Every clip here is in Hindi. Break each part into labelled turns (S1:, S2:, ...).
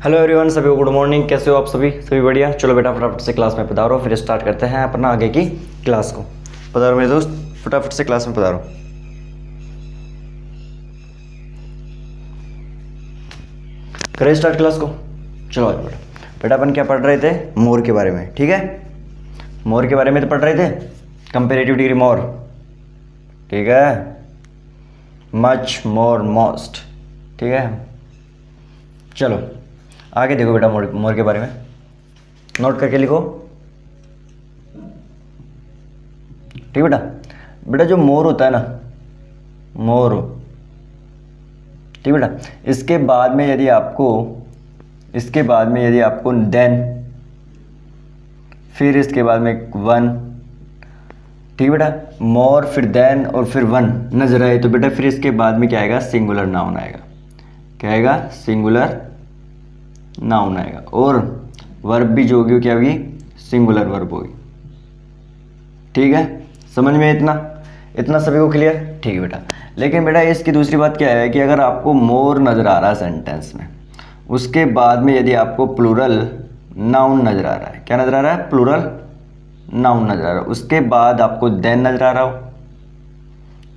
S1: हेलो एवरीवन, सभी को गुड मॉर्निंग। कैसे हो आप सभी बढ़िया। चलो बेटा फटाफट से क्लास में पधारो, फिर स्टार्ट करते हैं अपना आगे की क्लास को। पधारो मेरे दोस्त, फटाफट से क्लास में पधारो। करें स्टार्ट क्लास को। चलो आज बेटा बेटा अपन क्या पढ़ रहे थे? मोर के बारे में। ठीक है, मोर के बारे में तो पढ़ रहे थे। कंपेरेटिव डिग्री मोर, ठीक है, मच मोर मोस्ट, ठीक है। चलो आगे देखो बेटा, मोर मोर के बारे में नोट करके लिखो। ठीक बेटा। बेटा जो मोर होता है ना, मोर, ठीक बेटा, इसके बाद में यदि आपको देन, फिर इसके बाद में वन, ठीक बेटा, मोर फिर देन और फिर वन नजर आए तो बेटा फिर इसके बाद में क्या आएगा? सिंगुलर नाउन आएगा। क्या आएगा? सिंगुलर नाउन आएगा। और वर्ब भी जो होगी वो क्या होगी? सिंगुलर वर्ब होगी। ठीक है, समझ में इतना सभी को क्लियर? ठीक है बेटा। लेकिन बेटा इसकी दूसरी बात क्या है कि अगर आपको मोर नज़र आ रहा है सेंटेंस में, उसके बाद में यदि आपको प्लूरल नाउन नज़र आ रहा है, क्या नज़र आ रहा है? प्लूरल नाउन नज़र आ रहा है, उसके बाद आपको देन नज़र आ रहा हो,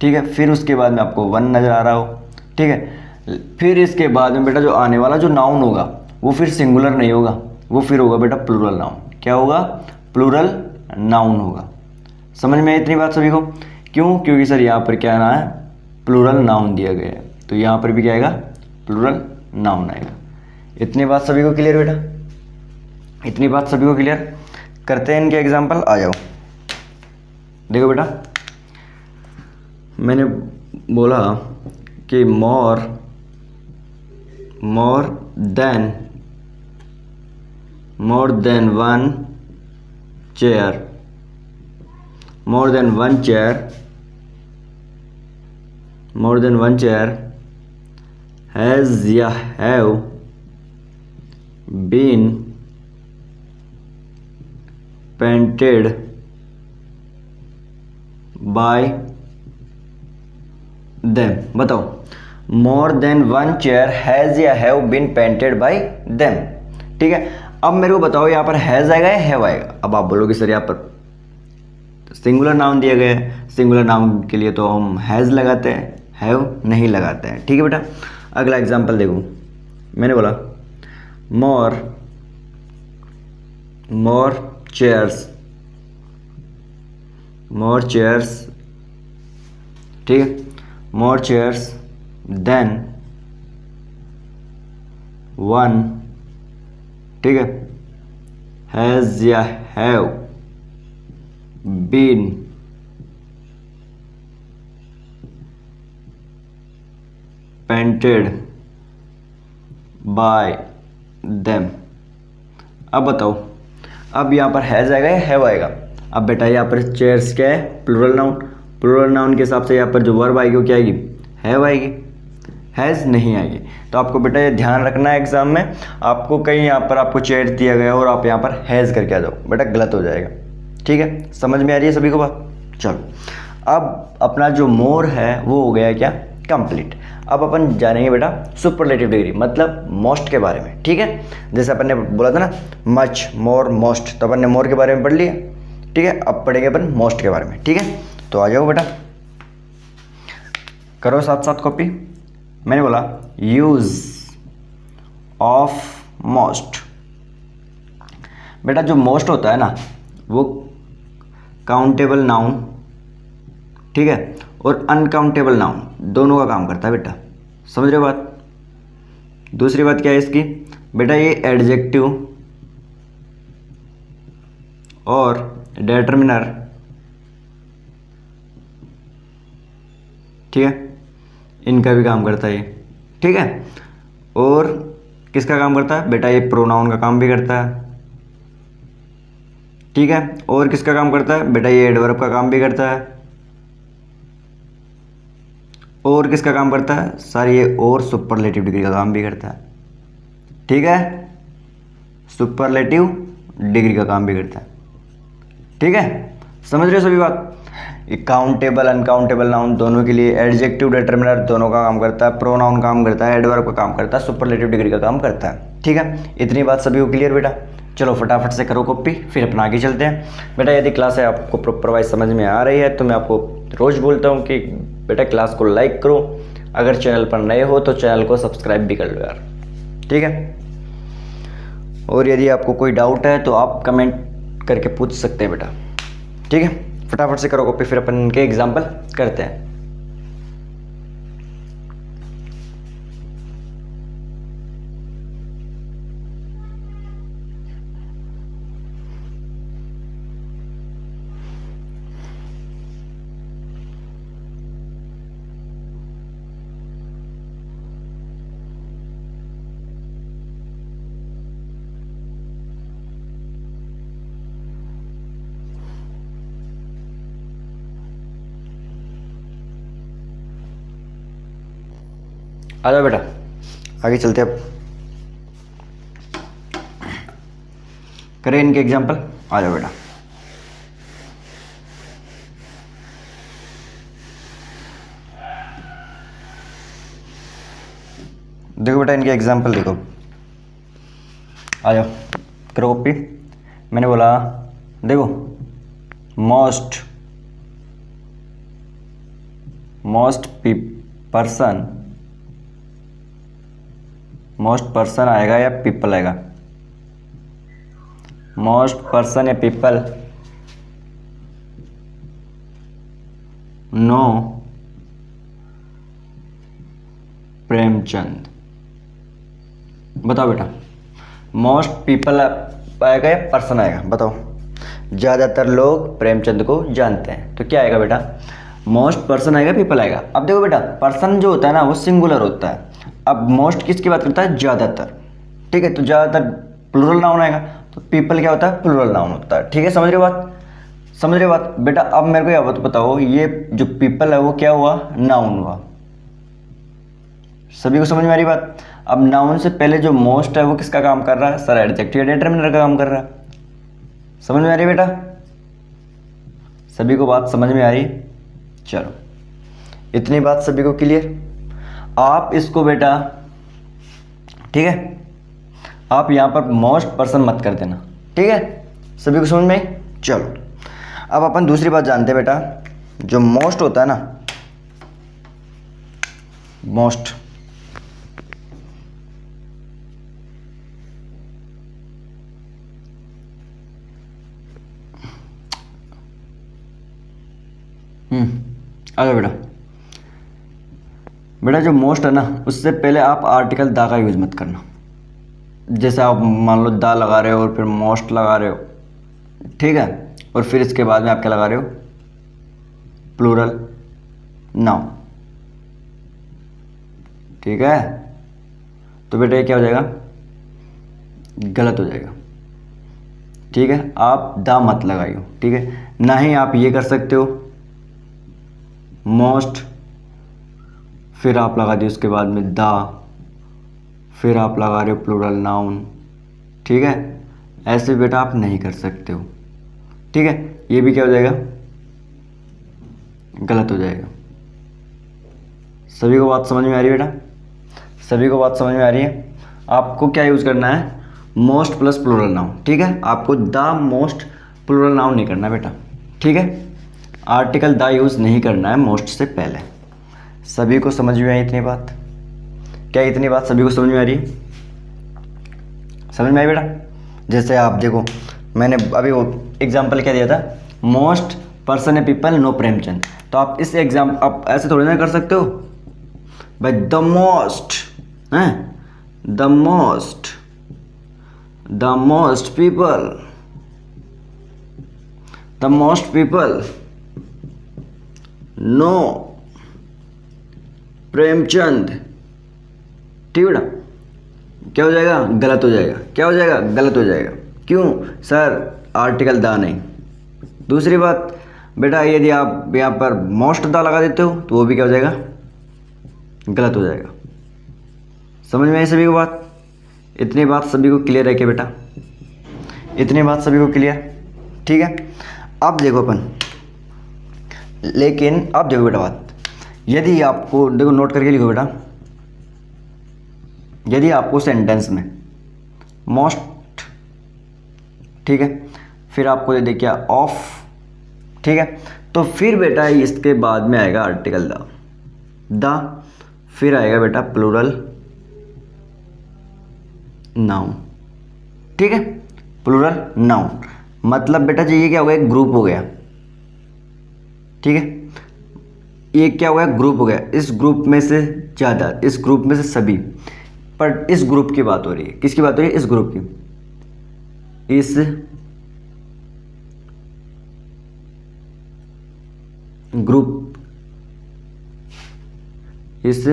S1: ठीक है, फिर उसके बाद में आपको वन नज़र आ रहा हो, ठीक है, फिर इसके बाद में बेटा जो आने वाला जो नाउन होगा वो फिर सिंगुलर नहीं होगा, वो फिर होगा बेटा प्लूरल नाउन। क्या होगा? प्लूरल नाउन होगा। समझ में इतनी बात सभी को? क्यों? क्योंकि सर यहाँ पर क्या आना है? प्लूरल नाउन दिया गया है, तो यहाँ पर भी क्या आएगा? प्लूरल नाउन आएगा। इतनी बात सभी को क्लियर बेटा? इतनी बात सभी को क्लियर? करते हैं इनके एग्जाम्पल। आ जाओ देखो बेटा, मैंने बोला कि more than one chair, more than one chair has या have been painted by them। बताओ, more than one chair has या have been painted by them। ठीक है, अब मेरे को बताओ यहाँ पर हैज़ आएगा या हैव आएगा? अब आप बोलोगे सर यहाँ पर सिंगुलर नाउन दिया गया है, सिंगुलर नाउन के लिए तो हम हैज़ लगाते हैं, हैव नहीं लगाते हैं। ठीक है बेटा। अगला एग्जांपल देखो, मैंने बोला मोर चेयर्स, ठीक है, मोर चेयर्स देन वन, ठीक है, हैज़ या have been painted by them। अब बताओ, अब यहाँ पर हैज़ आएगा या हैव आएगा? अब बेटा यहाँ पर चेयर्स क्या है? प्लूरल नाउन, प्लूरल नाउन के हिसाब से यहाँ पर जो वर्ब आएगी वो क्या आएगी? हैव आएगी, हैज़ नहीं आएगी। तो आपको बेटा ये ध्यान रखना है, एग्जाम में आपको कहीं यहाँ पर आपको चेयर दिया गया और आप यहाँ पर हैज़ करके आ जाओ, बेटा गलत हो जाएगा। ठीक है, समझ में आ रही है सभी को बात? चलो अब अपना जो मोर है वो हो गया क्या? कंप्लीट। अब अपन जानेंगे बेटा सुपरलेटिव डिग्री मतलब मोस्ट के बारे में। ठीक है, जैसे अपन ने बोला था ना मच मोर मोस्ट, तो अपन ने मोर के बारे में पढ़ लिया। ठीक है, अब पढ़ेंगे अपन मोस्ट के बारे में। ठीक है, तो आ जाओ बेटा, करो साथ साथ कॉपी। मैंने बोला यूज ऑफ मोस्ट। बेटा जो मोस्ट होता है ना वो काउंटेबल नाउन, ठीक है, और अनकाउंटेबल नाउन दोनों का काम करता है बेटा। समझ रहे हो बात? दूसरी बात क्या है इसकी? बेटा ये एडजेक्टिव और डिटरमिनर, ठीक है, इनका भी काम करता है ये। ठीक है, और किसका काम करता है? बेटा ये प्रोनाउन का काम भी करता है। ठीक है, और किसका काम करता है? बेटा ये एडवर्ब का काम भी करता है। और किसका काम करता है? सारी ये और सुपरलेटिव डिग्री का काम भी करता है। ठीक है, सुपरलेटिव डिग्री का काम भी करता है। ठीक है, समझ रहे हो सभी बात? काउंटेबल अनकाउंटेबल नाउन दोनों के लिए, एडजेक्टिव डिटरमिनर दोनों का काम करता है, प्रोनाउन काम करता है, एडवर्ब का काम करता है, सुपरलेटिव डिग्री का काम करता है। ठीक है, इतनी बात सभी को क्लियर बेटा? चलो फटाफट से करो कॉपी, फिर अपना आगे चलते हैं। बेटा यदि क्लास है आपको प्रॉपर वाइज समझ में आ रही है तो मैं आपको रोज़ बोलता हूँ कि बेटा क्लास को लाइक करो, अगर चैनल पर नए हो तो चैनल को सब्सक्राइब भी कर लो यार। ठीक है, और यदि आपको कोई डाउट है तो आप कमेंट करके पूछ सकते हैं बेटा। ठीक है, फटाफट से करो कॉपी, फिर अपन इनके एग्जाम्पल करते हैं। आ जाओ बेटा, आगे चलते हैं। अब करें इनके एग्जाम्पल, आ जाओ बेटा। देखो बेटा इनके एग्जाम्पल देखो, आ जाओ करो कॉपी। मैंने बोला देखो मोस्ट पर्सन आएगा या पीपल आएगा? मोस्ट पर्सन या पीपल नो प्रेमचंद। बताओ बेटा, मोस्ट पीपल आएगा या पर्सन आएगा? बताओ। ज़्यादातर लोग प्रेमचंद को जानते हैं, तो क्या आएगा बेटा? मोस्ट पर्सन आएगा, पीपल आएगा। अब देखो बेटा, पर्सन जो होता है ना वो सिंगुलर होता है। अब मोस्ट किसकी बात करता है? ज़्यादातर। ठीक है, तो ज़्यादातर प्लूरल नाउन आएगा, तो पीपल क्या होता है? प्लूरल नाउन होता है। ठीक है, समझ रहे हो बात? समझ रहे हो बात बेटा? अब मेरे को यह बात बताओ, ये जो पीपल है वो क्या हुआ? नाउन हुआ। सभी को समझ में आ रही बात? अब नाउन से पहले जो मोस्ट है वो किसका काम कर रहा है? सर एडजेक्टिव डिटरमिनर का काम कर रहा है। समझ में आ रही है बेटा? सभी को बात समझ में आ रही है? चलो, इतनी बात सभी को क्लियर? आप इसको बेटा, ठीक है, आप यहां पर मोस्ट पर्सन मत कर देना। ठीक है, सभी को समझ में आई? चलो, अब अपन दूसरी बात जानते हैं बेटा। जो मोस्ट होता है ना, मोस्ट आ जाओ बेटा। बेटा जो मोस्ट है ना, उससे पहले आप आर्टिकल दा का यूज़ मत करना। जैसे आप मान लो दा लगा रहे हो और फिर मोस्ट लगा रहे हो, ठीक है, और फिर इसके बाद में आप क्या लगा रहे हो? Plural noun. ठीक है, तो बेटा ये क्या हो जाएगा? गलत हो जाएगा। ठीक है, आप दा मत लगाइयो। ठीक है, ना ही आप ये कर सकते हो मोस्ट फिर आप लगा दिए उसके बाद में दा, फिर आप लगा रहे हो प्लूरल नाउन। ठीक है, ऐसे बेटा आप नहीं कर सकते हो। ठीक है, ये भी क्या हो जाएगा? गलत हो जाएगा। सभी को बात समझ में आ रही है बेटा? सभी को बात समझ में आ रही है? आपको क्या यूज़ करना है? Most plus plural noun. ठीक है, आपको द मोस्ट प्लूरल नाउन नहीं करना बेटा। ठीक है, आर्टिकल द यूज़ नहीं करना है मोस्ट से पहले। सभी को समझ में आई इतनी बात? क्या इतनी बात सभी को समझ में आ रही है? समझ में आई बेटा? जैसे आप देखो, मैंने अभी वो एग्जाम्पल क्या दिया था? मोस्ट पर्सन ए पीपल नो प्रेमचंद। तो आप इस एग्जाम आप ऐसे थोड़ी ना कर सकते हो भाई। द मोस्ट हैं, the most people know Premchand. ठीक बेटा, क्या हो जाएगा? गलत हो जाएगा। क्या हो जाएगा? गलत हो जाएगा। क्यों सर? आर्टिकल दा नहीं। दूसरी बात बेटा, यदि आप यहाँ पर मोस्ट दा लगा देते हो तो वो भी क्या हो जाएगा? गलत हो जाएगा। समझ में आई सभी को बात? इतनी बात सभी को क्लियर है क्या बेटा? इतनी बात सभी को क्लियर? ठीक है, अब देखो अपन लेकिन अब देखो बेटा बात, यदि आपको देखो नोट करके लिखो बेटा, यदि आपको सेंटेंस में मोस्ट, ठीक है, फिर आपको दे दे क्या ऑफ, ठीक है, तो फिर बेटा इसके बाद में आएगा आर्टिकल द, फिर आएगा बेटा प्लूरल नाउन, ठीक है, प्लूरल नाउन। मतलब बेटा जी ये क्या हो गया, एक ग्रुप हो गया, ठीक है, ये क्या हो गया, ग्रुप हो गया, इस ग्रुप में से ज़्यादा, इस ग्रुप में से सभी, पर इस ग्रुप की बात हो रही है, किसकी बात हो रही है, इस ग्रुप की, इस ग्रुप, इस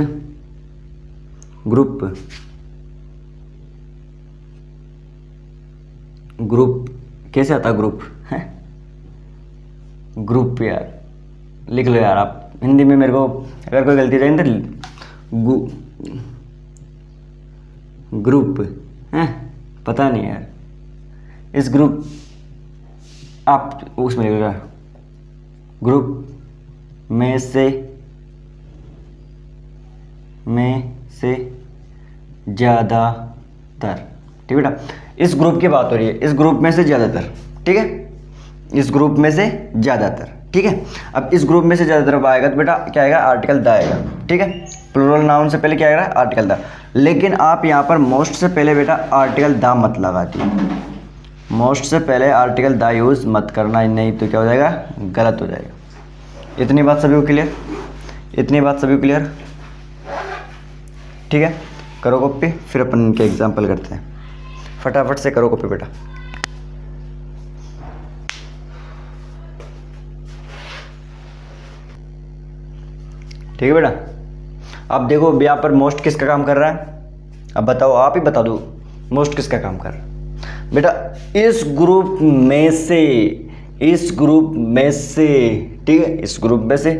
S1: ग्रुप, ग्रुप कैसे आता ग्रुप है, ग्रुप यार लिख लो यार आप हिंदी में, मेरे को अगर कोई गलती रहे तो ग्रुप है, पता नहीं यार, इस ग्रुप आप उसमें लिख लो, ग्रुप में से ज़्यादातर, ठीक है बेटा, इस ग्रुप की बात हो रही है, इस ग्रुप में से ज़्यादातर, ठीक है, इस ग्रुप में से ज़्यादातर, ठीक है। अब इस ग्रुप में से ज़्यादातर आएगा तो बेटा क्या आएगा, आर्टिकल द आएगा, ठीक है, प्लूरल नाउन से पहले क्या आएगा, आर्टिकल द। लेकिन आप यहाँ पर मोस्ट से पहले बेटा आर्टिकल द मत लगा दिए, मोस्ट से पहले आर्टिकल द यूज़ मत करना, नहीं तो क्या हो जाएगा, गलत हो जाएगा। इतनी बात सभी को क्लियर, इतनी बात सभी को क्लियर, ठीक है। करो कॉपी, फिर अपन इनके एग्जाम्पल करते हैं, फटाफट से करो कॉपी बेटा। ठीक है बेटा, अब देखो यहाँ पर मोस्ट किसका काम कर रहा है, अब बताओ, आप ही बता दो मोस्ट किसका काम कर रहा है बेटा, इस ग्रुप में से, इस ग्रुप में से, ठीक है, इस ग्रुप में से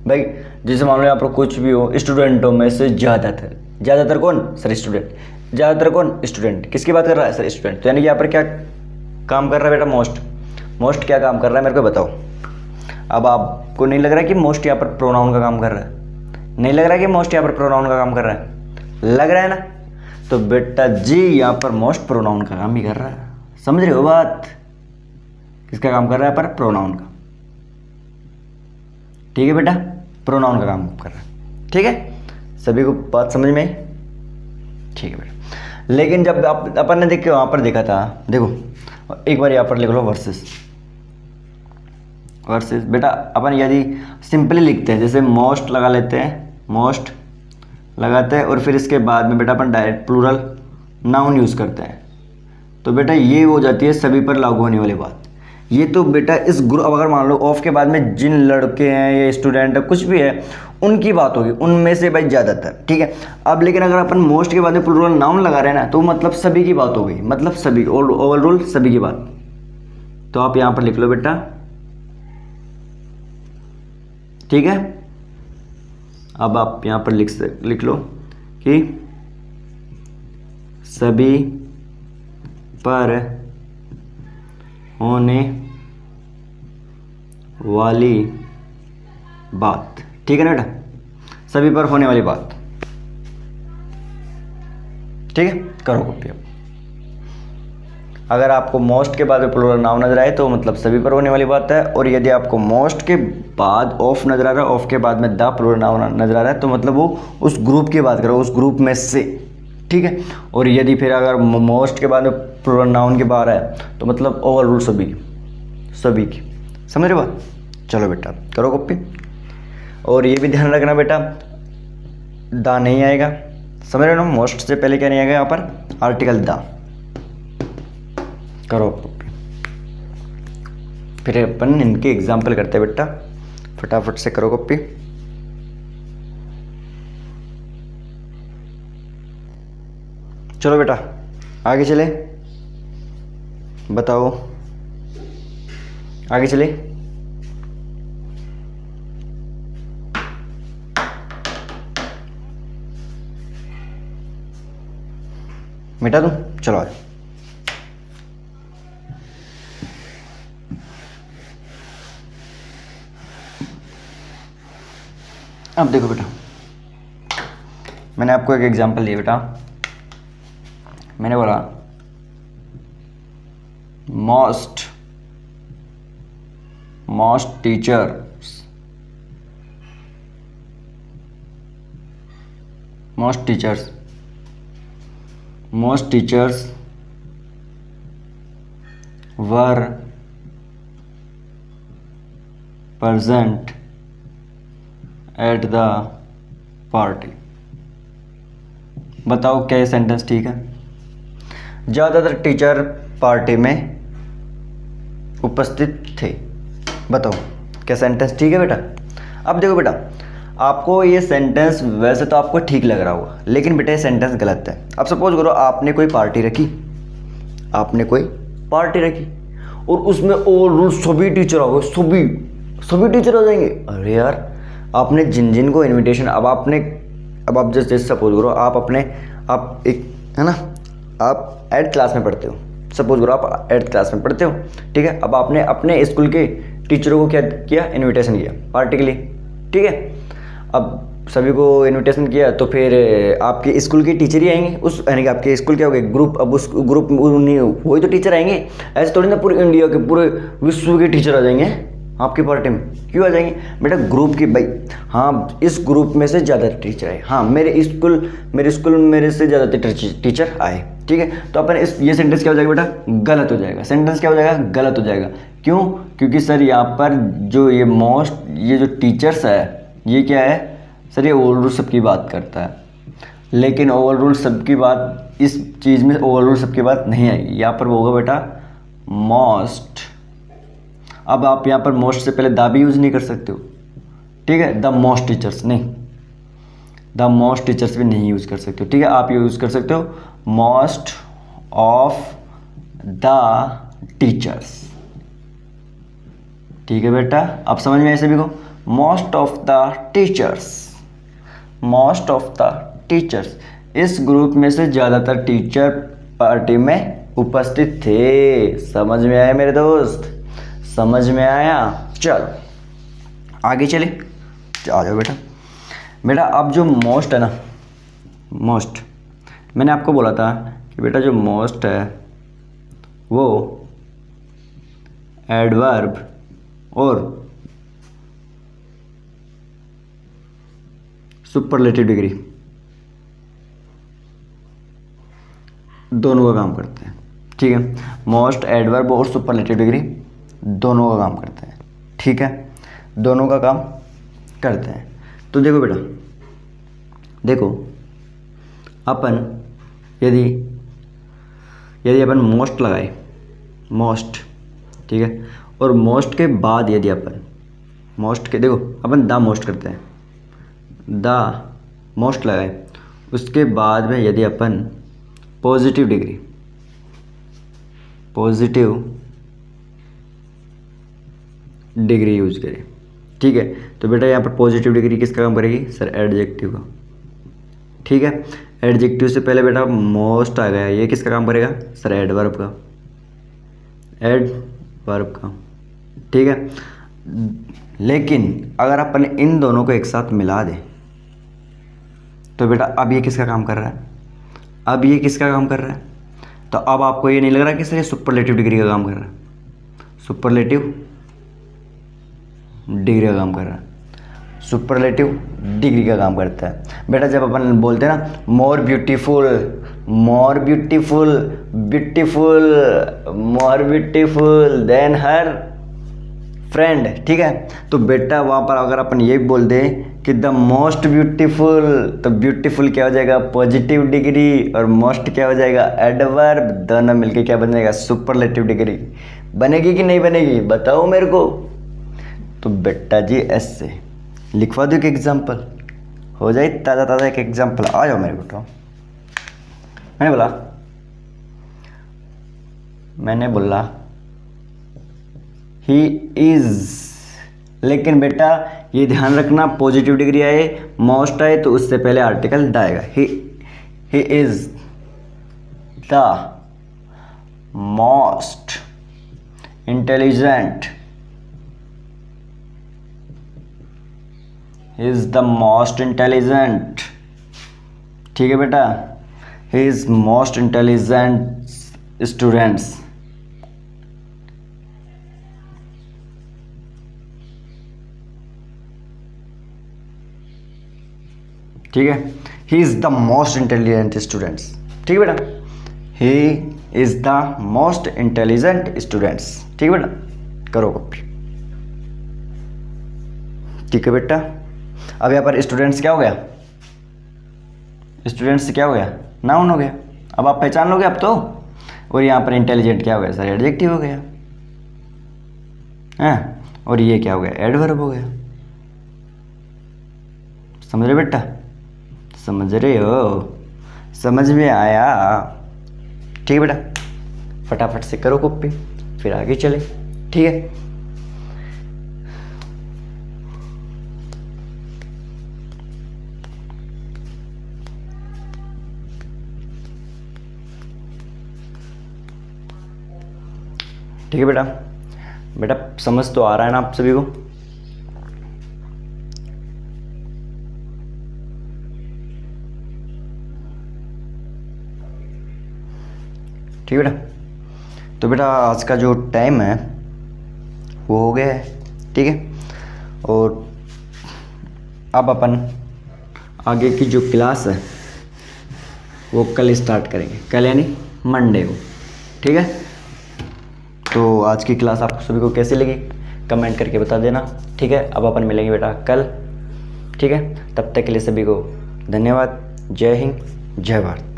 S1: भाई, जैसे मान लो यहाँ पर कुछ भी हो, स्टूडेंटों में से ज़्यादातर, ज़्यादातर कौन सर, स्टूडेंट, ज़्यादातर कौन, स्टूडेंट, किसकी बात कर रहा है सर, स्टूडेंट, तो यानी कि यहाँ पर क्या काम कर रहा है बेटा, मोस्ट, मोस्ट क्या काम कर रहा है मेरे को बताओ। अब आपको नहीं लग रहा है कि मोस्ट यहाँ पर प्रोनाउन का काम कर रहा है, नहीं लग रहा है कि मोस्ट यहाँ पर प्रोनाउन का काम कर रहा है, लग रहा है ना, तो बेटा जी यहाँ पर मोस्ट प्रोनाउन का काम ही कर रहा है, समझ रहे हो बात, किसका काम कर रहा है पर, प्रोनाउन का, ठीक है बेटा, प्रोनाउन का काम कर रहा है, ठीक है, सभी को बात समझ में आई, ठीक है बेटा। लेकिन जब अपन ने देखो वहाँ पर देखा था, देखो एक बार यहाँ पर लिख लो वर्सेस, वर्सेस बेटा अपन यदि सिंपली लिखते हैं, जैसे मोस्ट लगा लेते हैं, मोस्ट लगाते हैं और फिर इसके बाद में बेटा अपन डायरेक्ट प्लूरल नाउन यूज़ करते हैं, तो बेटा ये हो जाती है सभी पर लागू होने वाली बात। ये तो बेटा इस ग्रुप, अगर मान लो ऑफ के बाद में जिन लड़के हैं या स्टूडेंट है कुछ भी है उनकी बात होगी, उनमें से भाई ज़्यादातर, ठीक है। अब लेकिन अगर अपन मोस्ट के बाद में प्लूरल नाउन लगा रहे हैं ना, तो मतलब सभी की बात हो गई, मतलब सभी, ओवरऑल सभी की बात। तो आप यहाँ पर लिख लो बेटा, ठीक है, अब आप यहाँ पर लिख लो कि सभी पर होने वाली बात, ठीक है ना बेटा, सभी पर होने वाली बात, ठीक है, करो कॉपी। अगर आपको मोस्ट के बाद में प्लूरल नाउन नजर आए तो मतलब सभी पर होने वाली बात है, और यदि आपको मोस्ट के बाद ऑफ नजर आ रहा है, ऑफ के बाद में द प्लूरल नाउन नजर आ रहा है, तो मतलब वो उस ग्रुप की बात करो, उस ग्रुप में से, ठीक है। और यदि फिर अगर मोस्ट के बाद में प्लूरल नाउन के बाहर है तो मतलब ओवरऑल सभी, सभी की, समझ रहे बात। चलो बेटा करो कॉपी, और ये भी ध्यान रखना बेटा द नहीं आएगा, समझ रहे हो ना, मोस्ट से पहले क्या नहीं आएगा यहाँ पर, आर्टिकल द। करो कॉपी, फिर अपन इनके एग्जाम्पल करते हैं बेटा, फटाफट से करो कॉपी। चलो बेटा आगे चले, बताओ आगे चले। मिटा दूं, चलो आज अब देखो बेटा, मैंने आपको एक एग्जांपल दिया बेटा, मैंने बोला most teachers were present at the party। बताओ क्या ये सेंटेंस ठीक है? ज़्यादातर टीचर पार्टी में उपस्थित थे। बताओ क्या सेंटेंस ठीक है बेटा? अब देखो बेटा, आपको ये सेंटेंस वैसे तो आपको ठीक लग रहा होगा, लेकिन बेटा ये सेंटेंस गलत है। अब सपोज करो आपने कोई पार्टी रखी और उसमें ओवरऑल सभी टीचर आ गए, सभी टीचर आ जाएंगे। अरे यार, आपने जिन को इनविटेशन, अब आप जैसे सपोज करो आप एक है ना, आप 8th क्लास में पढ़ते हो, सपोज करो आप 8th क्लास में पढ़ते हो, ठीक है। अब आपने अपने स्कूल के टीचरों को क्या किया, इनविटेशन किया पार्टी के लिए, ठीक है। अब सभी को इनविटेशन किया तो फिर आपके स्कूल के टीचर ही आएंगे, उस यानी कि आपके स्कूल क्या हो गए ग्रुप, अब उस ग्रुप में वही तो टीचर आएंगे। ऐसे थोड़ी ना पूरे इंडिया के पूरे विश्व के टीचर आ जाएंगे आपकी पार्टी में, क्यों आ जाएंगे बेटा? ग्रुप की भाई, हाँ इस ग्रुप में से ज़्यादा टीचर आए, हाँ मेरे स्कूल में मेरे से ज़्यादा टीचर आए, ठीक है। तो अपन ये सेंटेंस क्या हो जाएगा बेटा? गलत हो जाएगा। सेंटेंस क्या हो जाएगा? गलत हो जाएगा। क्यों? क्योंकि सर यहाँ पर जो ये जो टीचर्स है, ये क्या है सर? ये ओवरऑल सबकी बात करता है, लेकिन ओवरऑल सबकी बात, इस चीज़ में ओवरऑल सबकी बात नहीं आएगी। यहाँ पर वो होगा बेटा मोस्ट। अब आप यहाँ पर मोस्ट से पहले द भी यूज़ नहीं कर सकते हो, ठीक है। द मोस्ट टीचर्स नहीं, द मोस्ट टीचर्स भी नहीं यूज़ कर सकते हो, ठीक है। आप यूज़ कर सकते हो मोस्ट ऑफ द टीचर्स, ठीक है बेटा। अब समझ में आए सभी को? मोस्ट ऑफ द टीचर्स, इस ग्रुप में से ज़्यादातर टीचर पार्टी में उपस्थित थे। समझ में आया मेरे दोस्त? समझ में आया? चलो आगे चले, आ जाओ बेटा। अब जो मोस्ट है ना, मोस्ट मैंने आपको बोला था कि बेटा जो मोस्ट है वो एडवर्ब और सुपरलेटिव डिग्री दोनों का काम करते हैं, ठीक है। मोस्ट, एडवर्ब और सुपरलेटिव डिग्री दोनों का काम करते हैं, ठीक है। दोनों का काम करते हैं। तो देखो बेटा, देखो अपन यदि अपन मोस्ट लगाए, मोस्ट, ठीक है, और मोस्ट के बाद यदि अपन मोस्ट के, देखो अपन द मोस्ट करते हैं, द मोस्ट लगाए, उसके बाद में यदि अपन पॉजिटिव डिग्री यूज करें, ठीक है। तो बेटा यहाँ पर पॉजिटिव डिग्री किसका काम करेगी सर? एडजेक्टिव का, ठीक है। एडजेक्टिव से पहले बेटा मोस्ट आ गया, ये किसका काम करेगा सर? एडवर्ब का, ठीक है। लेकिन अगर अपन इन दोनों को एक साथ मिला दें तो बेटा अब ये किसका काम कर रहा है? तो अब आपको ये नहीं लग रहा कि सर ये सुपरलेटिव डिग्री का काम कर रहा है? सुपरलेटिव डिग्री का काम करता है बेटा। जब अपन बोलते हैं ना मोर ब्यूटीफुल देन हर फ्रेंड, ठीक है। तो बेटा वहाँ पर अगर अपन ये बोल दें कि द मोस्ट ब्यूटीफुल, तो ब्यूटीफुल क्या हो जाएगा? पॉजिटिव डिग्री, और मोस्ट क्या हो जाएगा? एडवर्ब। दोनों मिलके क्या बन जाएगा? Superlative degree. बनेगी कि नहीं बनेगी? बताओ मेरे को। तो बेटा जी ऐसे लिखवा दो एक एग्जाम्पल, हो जाए ताज़ा एक एग्जाम्पल। आ जाओ मेरे बेटा। मैंने बोला ही इज़, लेकिन बेटा ये ध्यान रखना पॉजिटिव डिग्री आए, मोस्ट आए तो उससे पहले आर्टिकल द आएगा। He is the most intelligent he is the most intelligent. ठीक है बेटा, he is most intelligent students. ठीक है, he is the most intelligent students. ठीक है बेटा, he is the most intelligent students. ठीक है बेटा, करो कॉपी। ठीक है बेटा, अब यहाँ पर स्टूडेंट्स क्या हो गया, स्टूडेंट्स क्या हो गया, नाउन हो गया। अब आप पहचान लोगे अब तो। और यहाँ पर इंटेलिजेंट क्या हो गया सर, एडजेक्टिव हो गया है। और ये क्या हो गया, एडवर्ब हो गया। समझ रहे बेटा, समझ रहे हो, समझ में आया। ठीक है बेटा, फटाफट से करो कॉपी, फिर आगे चले। ठीक है, ठीक है बेटा। बेटा समझ तो आ रहा है ना आप सभी को। ठीक है बेटा, तो बेटा आज का जो टाइम है वो हो गया है। ठीक है, और अब अपन आगे की जो क्लास है वो कल स्टार्ट करेंगे, कल यानी मंडे को। ठीक है, तो आज की क्लास आप सभी को कैसी लगी कमेंट करके बता देना। ठीक है, अब अपन मिलेंगे बेटा कल। ठीक है, तब तक के लिए सभी को धन्यवाद। जय हिंद, जय भारत।